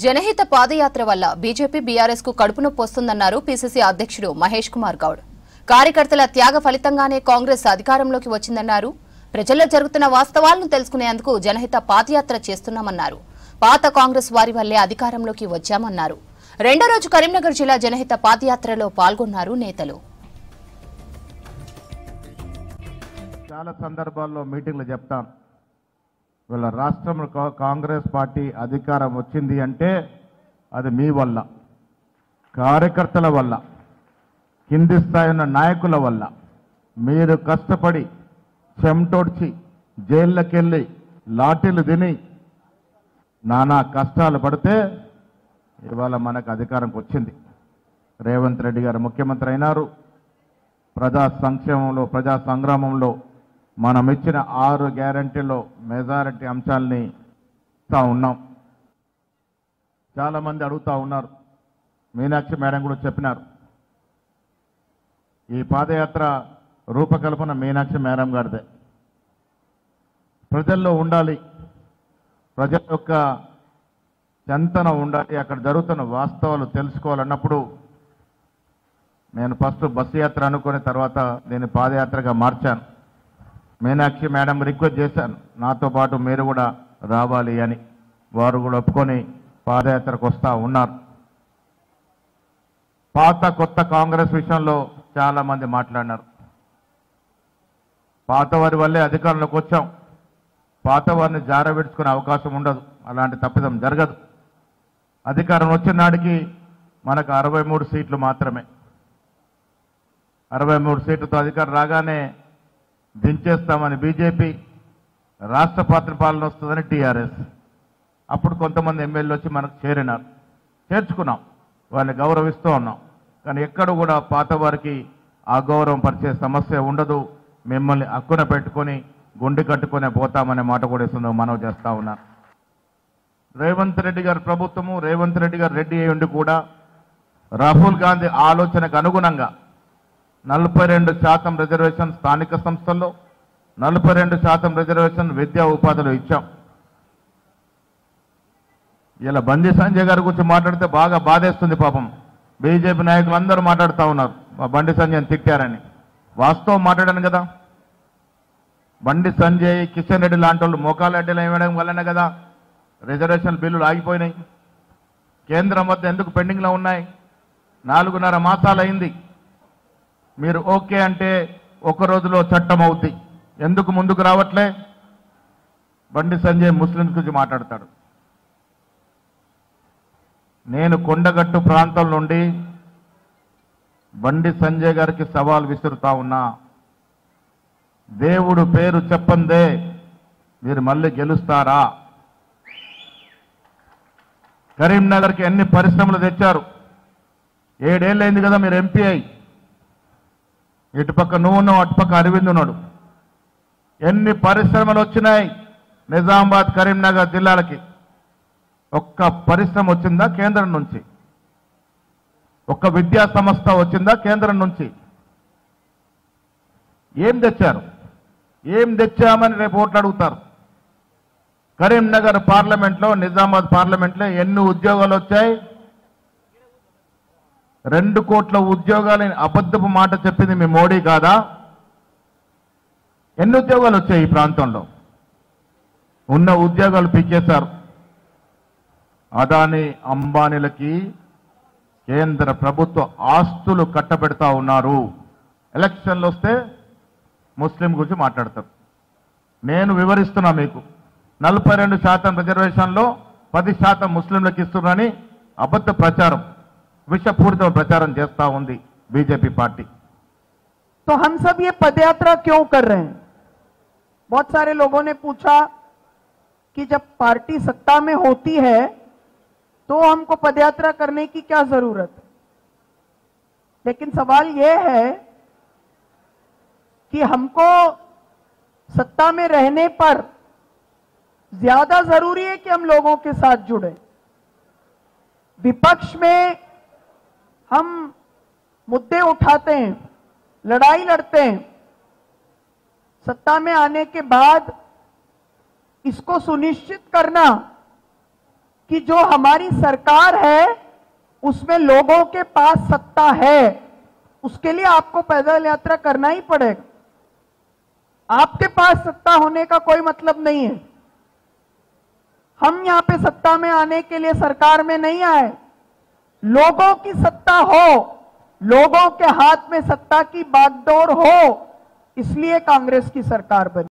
జనహిత పాదయాత్ర వల్ల BJP BRS కు కడుపు నొప్పి వస్తుందన్నారు పీసీసీ అధ్యక్షుడు మహేష్ కుమార్ గౌడ్. కార్యకర్తల త్యాగ ఫలితంగానే కాంగ్రెస్ అధికారంలోకి వచ్చిందన్నారు. ప్రజల్లో జరుగుతున్న వాస్తవాలను తెలుసుకునేందుకు జనహిత పాదయాత్ర చేస్తున్నామన్నారు. పాత కాంగ్రెస్ వారి వల్లే అధికారంలోకి వచ్చామన్నారు. రెండో రోజు కరీంనగర్ జిల్లా జనహిత పాదయాత్రలో పాల్గొన్నారు నేతలు. చాలా సందర్భాల్లో మీటింగ్లు చెప్తాం, వీళ్ళ రాష్ట్రంలో కాంగ్రెస్ పార్టీ అధికారం వచ్చింది అంటే అది మీ వల్ల, కార్యకర్తల వల్ల, కింది స్థాయి ఉన్న నాయకుల వల్ల. మీరు కష్టపడి చెమటోడ్చి జైళ్ళకెళ్ళి లాఠీలు తిని నానా కష్టాలు పడితే ఇవాళ మనకు అధికారంకి వచ్చింది. రేవంత్ రెడ్డి గారు ముఖ్యమంత్రి అయినారు. ప్రజా సంక్షేమంలో, ప్రజా సంగ్రామంలో మనం ఇచ్చిన 6 గ్యారంటీలో మెజారిటీ అంశాలని ఇస్తా ఉన్నాం. చాలామంది అడుగుతా ఉన్నారు, మీనాక్షి మేడం కూడా చెప్పినారు, ఈ పాదయాత్ర రూపకల్పన మీనాక్షి మేడం గారిదే. ప్రజల్లో ఉండాలి, ప్రజల యొక్క చెంతన ఉండాలి, అక్కడ జరుగుతున్న వాస్తవాలు తెలుసుకోవాలన్నప్పుడు నేను ఫస్ట్ బస్సు యాత్ర అనుకుని తర్వాత దీన్ని పాదయాత్రగా మార్చాను. మీనాక్షి మేడం రిక్వెస్ట్ చేశాను, నాతో పాటు మీరు కూడా రావాలి అని. వారు కూడా ఒప్పుకొని పాదయాత్రకు వస్తూ ఉన్నారు. పాత కొత్త కాంగ్రెస్ విషయంలో చాలామంది మాట్లాడినారు. పాత వారి వల్లే అధికారంలోకి వచ్చాం, పాత వారిని జారవిడ్చుకునే అవకాశం ఉండదు, అలాంటి తప్పిదం జరగదు. అధికారం వచ్చిన నాటికి మనకు 63 సీట్లు మాత్రమే. 63 సీట్లతో అధికారం రాగానే దించేస్తామని బీజేపీ, రాష్ట్ర పాలన వస్తుందని టీఆర్ఎస్. అప్పుడు కొంతమంది ఎమ్మెల్యేలు వచ్చి మనకు చేరినారు, చేర్చుకున్నాం, వాళ్ళని గౌరవిస్తూ ఉన్నాం. కానీ ఎక్కడ కూడా పాత వారికి అగౌరవం పరిచే సమస్య ఉండదు. మిమ్మల్ని అక్కున పెట్టుకొని గుండె కట్టుకునే పోతామనే మాట కూడా ఇస్తుందో మనవి చేస్తా ఉన్నా. రేవంత్ రెడ్డి గారి ప్రభుత్వము, రేవంత్ రెడ్డి గారు రెడ్డి అయి ఉండి కూడా రాహుల్ గాంధీ ఆలోచనకు అనుగుణంగా 42% రిజర్వేషన్ స్థానిక సంస్థల్లో, 42% రిజర్వేషన్ విద్యా ఉపాధిలో ఇచ్చాం. ఇలా బండి సంజయ్ గారి గురించి మాట్లాడితే బాగా బాధేస్తుంది. పాపం బీజేపీ నాయకులు అందరూ మాట్లాడుతూ ఉన్నారు బండి సంజయ్ని తిట్టారని. వాస్తవం మాట్లాడాను కదా, బండి సంజయ్, కిషన్ రెడ్డి లాంటి వాళ్ళు మోకాలు అడ్డీలు వేయడం వల్లనే కదా రిజర్వేషన్ బిల్లులు ఆగిపోయినాయి. కేంద్రం వద్ద ఎందుకు పెండింగ్లో ఉన్నాయి? 4.5 మాసాలు అయింది. మీరు ఓకే అంటే ఒక రోజులో చట్టం అవుద్ది. ఎందుకు ముందుకు రావట్లే? బండి సంజయ్ ముస్లింస్ గురించి మాట్లాడతాడు. నేను కొండగట్టు ప్రాంతం నుండి బండి సంజయ్ గారికి సవాల్ విసురుతా ఉన్నా, దేవుడు పేరు చెప్పందే మీరు మళ్ళీ గెలుస్తారా? కరీంనగర్కి ఎన్ని పరిశ్రమలు తెచ్చారు? 7 ఏళ్ళైంది కదా మీరు ఎంపీ అయి. ఇటుపక్క నువ్వు ఉన్నావు, అటుపక్క అరవింద్ ఉన్నాడు. ఎన్ని పరిశ్రమలు వచ్చినాయి నిజామాబాద్, కరీంనగర్ జిల్లాలకి? ఒక్క పరిశ్రమ వచ్చిందా కేంద్రం నుంచి? ఒక్క విద్యా సంస్థ వచ్చిందా కేంద్రం నుంచి? ఏం తెచ్చారు? ఏం తెచ్చామని రేపు ఓట్లు అడుగుతారు. కరీంనగర్ పార్లమెంట్లో, నిజామాబాద్ పార్లమెంట్లో ఎన్ని ఉద్యోగాలు వచ్చాయి? 2 కోట్ల ఉద్యోగాలని అబద్ధపు మాట చెప్పింది మీ మోడీ కాదా? ఎన్ని ఉద్యోగాలు వచ్చాయి ఈ ప్రాంతంలో? ఉన్న ఉద్యోగాలు పీకేశారు. అదానీ, అంబానీలకి కేంద్ర ప్రభుత్వ ఆస్తులు కట్టబెడతా ఉన్నారు. ఎలక్షన్లు వస్తే ముస్లిం గురించి మాట్లాడతారు. నేను వివరిస్తున్నా మీకు, 42% రిజర్వేషన్లో 10% ముస్లింలకు ఇస్తున్నారని అబద్ధ ప్రచారం, విషపూరిత ప్రచారం చేస్తా ఉంది बीजेपी पार्टी। तो हम सब ये पदयात्रा क्यों कर रहे हैं? बहुत सारे लोगों ने पूछा कि जब पार्टी सत्ता में होती है तो हमको पदयात्रा करने की क्या जरूरत है? लेकिन सवाल यह है कि हमको सत्ता में रहने पर ज्यादा जरूरी है कि हम लोगों के साथ जुड़े। विपक्ष में हम मुद्दे उठाते हैं, लड़ाई लड़ते हैं, सत्ता में आने के बाद इसको सुनिश्चित करना कि जो हमारी सरकार है उसमें लोगों के पास सत्ता है, उसके लिए आपको पैदल यात्रा करना ही पड़ेगा। आपके पास सत्ता होने का कोई मतलब नहीं है। हम यहां पे सत्ता में आने के लिए सरकार में नहीं आए। लोगों की सत्ता हो, लोगों के हाथ में सत्ता की बागडोर हो, इसलिए कांग्रेस की सरकार बनी।